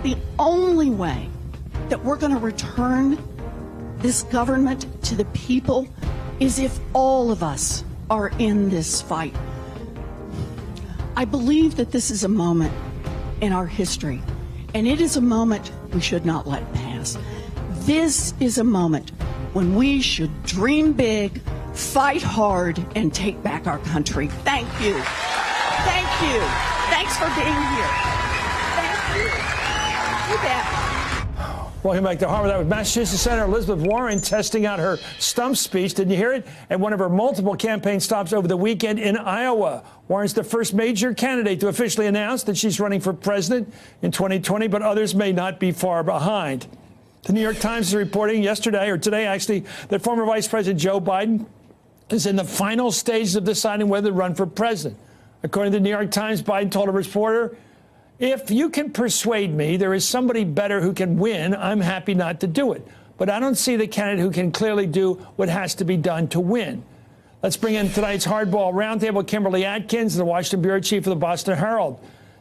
The only way that we're going to return this government to the people is if all of us are in this fight. I believe that this is a moment in our history, and it is a moment we should not let pass. This is a moment when we should dream big, fight hard, and take back our country. Thank you. Thank you. Thanks for being here. Thank you. You bet. Welcome back to Harvard. That was Massachusetts Senator Elizabeth Warren testing out her stump speech. Didn't you hear it? At one of her multiple campaign stops over the weekend in Iowa. Warren's the first major candidate to officially announce that she's running for president in 2020, but others may not be far behind. The New York Times is reporting yesterday, or today actually, that former Vice President Joe Biden is in the final stages of deciding whether to run for president. According to the New York Times, Biden told a reporter, "If you can persuade me there is somebody better who can win, I'm happy not to do it. But I don't see the candidate who can clearly do what has to be done to win." Let's bring in tonight's Hardball Roundtable, Kimberly Atkins, the Washington Bureau Chief of the Boston Herald,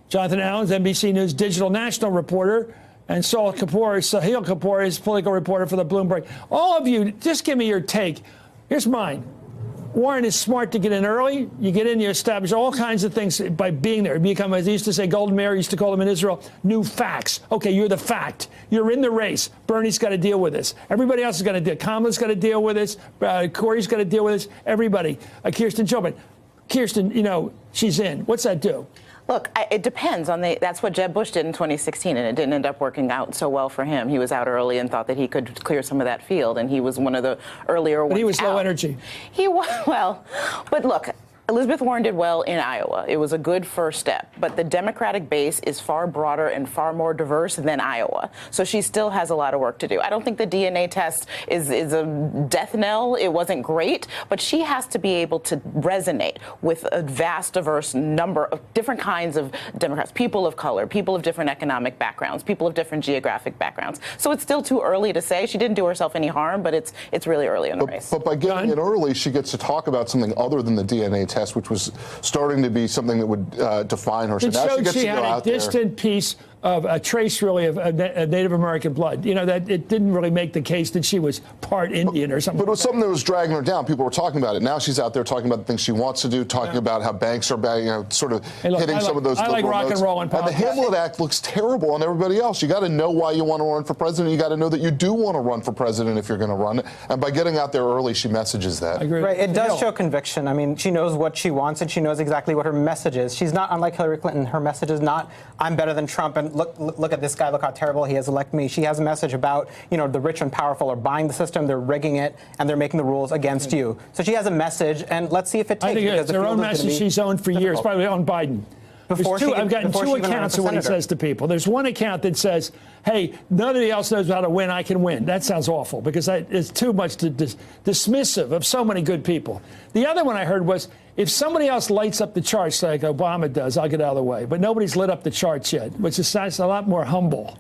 Jonathan Allen, NBC News digital national reporter, and Sahil Kapoor is political reporter for the Bloomberg. All of you, just give me your take. Here's mine. Warren is smart to get in early. You get in, you establish all kinds of things by being there. You become, as they used to say, Golden Mayer used to call them in Israel, new facts. Okay, you're the fact. You're in the race. Bernie's got to deal with this. Everybody else is going to deal. Kamala's got to deal with this. Corey's got to deal with this. Everybody. Kirsten Gillibrand. Kirsten, you know, she's in. What's that do? Look, it depends on that's what Jeb Bush did in 2016, and it didn't end up working out so well for him. He was out early and thought that he could clear some of that field, and he was one of the earlier ones. But he was out. Low energy. He was, well, but look, Elizabeth Warren did well in Iowa. It was a good first step, but the Democratic base is far broader and far more diverse than Iowa. So she still has a lot of work to do. I don't think the DNA test is a death knell. It wasn't great, but she has to be able to resonate with a vast, diverse number of different kinds of Democrats, people of color, people of different economic backgrounds, people of different geographic backgrounds. So it's still too early to say. She didn't do herself any harm, but it's really early in the race. But by getting in early, she gets to talk about something other than the DNA test, which was starting to be something that would define her. So it now showed she gets she to had go a out there. distant piece of a trace, really, of Native American blood. You know, that it didn't really make the case that she was part Indian or something. But it was something that was dragging her down. People were talking about it. Now she's out there talking about the things she wants to do, talking about how banks are, sort of hitting some of those. I like rock notes. and roll in politics. And the Hamlet Act looks terrible on everybody else. You got to know why you want to run for president. You got to know that you do want to run for president if you're going to run. And by getting out there early, she messages that. I agree. Right. It does show conviction. I mean, she knows what she wants and she knows exactly what her message is. She's not unlike Hillary Clinton. Her message is not, I'm better than Trump and look at this guy, look how terrible he has elected me. She has a message about, you know, the rich and powerful are buying the system, they're rigging it, and they're making the rules against you. So she has a message, and let's see if it takes. I think it's her own message she's owned for years, probably on Biden. I've gotten two accounts of what he says to people. There's one account that says, hey, nobody else knows how to win, I can win. That sounds awful because it's too much dismissive of so many good people. The other one I heard was, if somebody else lights up the charts like Obama does, I'll get out of the way. But nobody's lit up the charts yet, which is a lot more humble.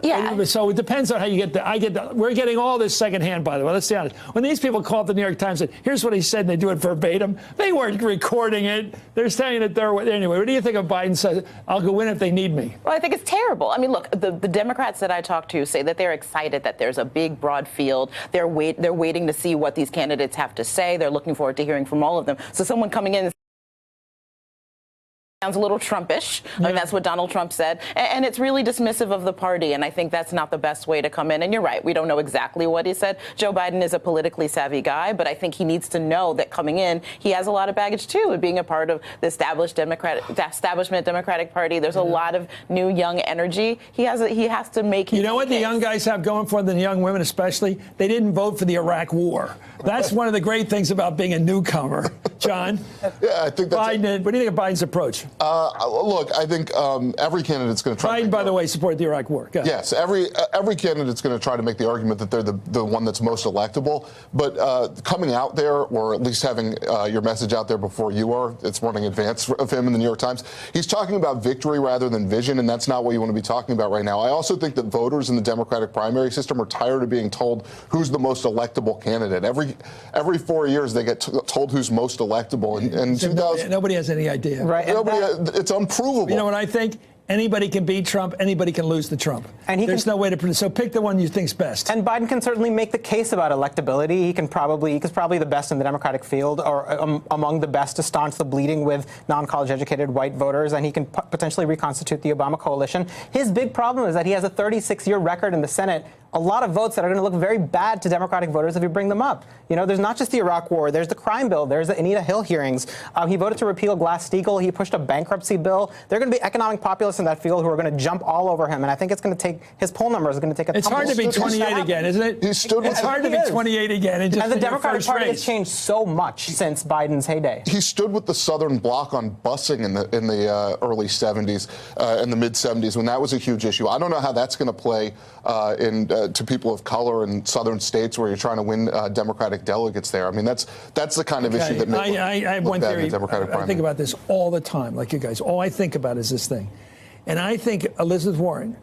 Yeah. So it depends on how you get the. We're getting all this secondhand, by the way. Let's be honest. When these people call up the New York Times and say, here's what he said, and they do it verbatim, they weren't recording it. They're saying it their way. Anyway, what do you think of Biden says, I'll go in if they need me? Well, I think it's terrible. I mean, look, the Democrats that I talk to say that they're excited that there's a big, broad field. They're waiting to see what these candidates have to say. They're looking forward to hearing from all of them. So someone coming in sounds a little Trumpish. I mean, that's what Donald Trump said. And it's really dismissive of the party. And I think that's not the best way to come in. And you're right. We don't know exactly what he said. Joe Biden is a politically savvy guy, but I think he needs to know that coming in, he has a lot of baggage, too, of being a part of the establishment Democratic Party. There's a lot of new, young energy. He has to make his You know what the young guys have going for them, the young women especially? They didn't vote for the Iraq war. That's one of the great things about being a newcomer. John? Yeah, I think that's Biden. What do you think of Biden's approach? Look, I think every candidate's going to try. Biden, by the way, supported the Iraq war. Yes, every candidate's going to try to make the argument that they're the one that's most electable. But coming out there, or at least having your message out there before you are, it's running advance of him in the New York Times. He's talking about victory rather than vision, and that's not what you want to be talking about right now. I also think that voters in the Democratic primary system are tired of being told who's the most electable candidate. Every 4 years they get told who's most electable. And nobody has any idea. Right. It's unprovable. You know what I think? Anybody can beat Trump. Anybody can lose to Trump. And there's no way to. So pick the one you think's best. And Biden can certainly make the case about electability. He's probably the best in the Democratic field, or among the best to staunch the bleeding with non-college educated white voters, and he can potentially reconstitute the Obama coalition. His big problem is that he has a 36-year record in the Senate. A lot of votes that are going to look very bad to Democratic voters if you bring them up. You know, there's not just the Iraq War. There's the crime bill. There's the Anita Hill hearings. He voted to repeal Glass-Steagall. He pushed a bankruptcy bill. There are going to be economic populists in that field who are going to jump all over him. And I think it's going to take his poll numbers are going to take a. It's hard to be 28 again, isn't it? He stood with it's hard to be 28 again. And the Democratic Party has changed so much since Biden's heyday. He stood with the Southern Bloc on busing in the early 70s and the mid 70s when that was a huge issue. I don't know how that's going to play to people of color in southern states where you're trying to win Democratic delegates there. I mean, that's the kind of issue that makes I have one theory. I think about this all the time, like you guys. All I think about is this thing. And I think Elizabeth Warren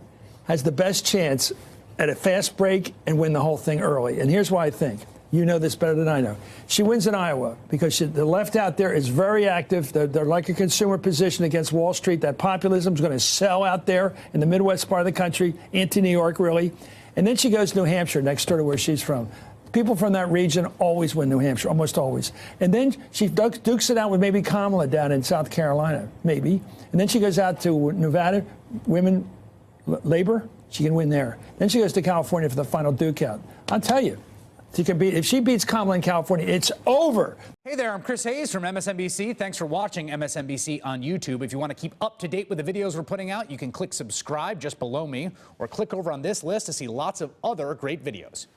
has the best chance at a fast break and win the whole thing early. And here's why I think. You know this better than I know. She wins in Iowa because the left out there is very active. They're like a consumer position against Wall Street. That populism is going to sell out there in the Midwest part of the country, anti-New York, really. And then she goes to New Hampshire, next door to where she's from. People from that region always win New Hampshire, almost always. And then she dukes it out with maybe Kamala down in South Carolina, maybe. And then she goes out to Nevada, women, labor, she can win there. Then she goes to California for the final duke out. I'll tell you. If she beats Kamala in California, it's over. Hey there, I'm Chris Hayes from MSNBC. Thanks for watching MSNBC on YouTube. If you want to keep up to date with the videos we're putting out, you can click subscribe just below me or click over on this list to see lots of other great videos.